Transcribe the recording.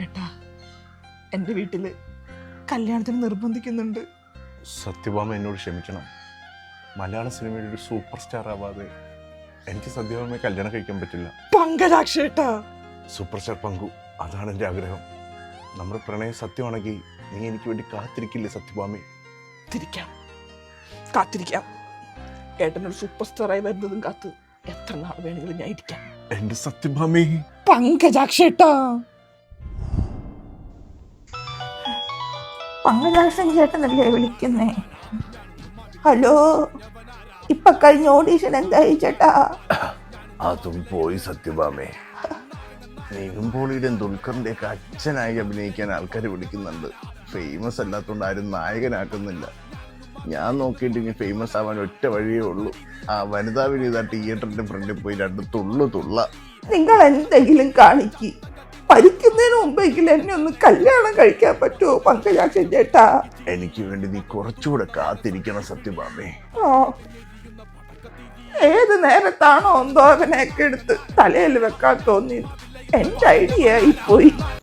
ഏട്ടാ, എൻ്റെ വീട്ടില് കല്യാണത്തിന് നിർബന്ധിക്കുന്നുണ്ട്. സത്യഭാമ എന്നോട് ക്ഷമിക്കണം. മലയാള സിനിമയുടെ ഒരു സൂപ്പർ സ്റ്റാർ ആവാതെ എനിക്ക് സത്യഭാമയെ കല്യാണം കഴിക്കാൻ പറ്റില്ല. പങ്കജാക്ഷേട്ടാ, സൂപ്പർ സ്റ്റാർ പങ്കു, അതാണ് എൻ്റെ ആഗ്രഹം. നമ്മുടെ പ്രണയം സത്യമാണെങ്കിൽ നീ എനിക്ക് വേണ്ടി കാത്തിരിക്കില്ലേ സത്യഭാമി? കാത്തിരിക്കാം. ഏട്ടനൊരു സൂപ്പർ സ്റ്റാറായി വരുന്നതും കാത്ത് എത്ര നാൾ വേണമെങ്കിലും ഞാൻ ഇരിക്കാം. എൻ്റെ സത്യഭാമി. പങ്കജാക്ഷേട്ടാ, പങ്കജാക്ഷൻ ചേട്ടനല്ലേ വിളിക്കുന്നേ? ഹലോ, ഇപ്പൊ കഴിഞ്ഞ ഓഡീഷൻ എന്തായി ചേട്ടാ? അതും പോയി സത്യഭാമേ. നിവിൻ പോളിയുടെയും ദുൽഖറിന്റെ ഒക്കെ അച്ഛനായി അഭിനയിക്കാൻ ആൾക്കാർ വിളിക്കുന്നുണ്ട്. ഫേമസ് അല്ലാത്തതുകൊണ്ട് ആരും നായകനാക്കുന്നില്ല. ഞാൻ നോക്കിയിട്ട് ഇനി ഫേമസ് ആവാൻ ഒറ്റ വഴിയേ ഉള്ളൂ. ആ വനിതാ വിനീത തിയേറ്ററിന്റെ ഫ്രണ്ടിൽ പോയി 2 തുള്ള. നിങ്ങൾ എന്തെങ്കിലും കാണിക്ക്. പഠിക്കുന്നതിന് മുമ്പെങ്കിലും എന്നെ ഒന്ന് കല്യാണം കഴിക്കാൻ പറ്റുമോ പങ്കജാക്ഷൻ ചേട്ടാ? എനിക്ക് വേണ്ടി നീ കുറച്ചുകൂടെ കാത്തിരിക്കണം സത്യഭാമേ. ഏത് നേരത്താണോ എന്തോ അവനെയൊക്കെ എടുത്ത് തലയിൽ വെക്കാൻ തോന്നിയത്? എന്റെ ഐഡിയ ആയി പോയി.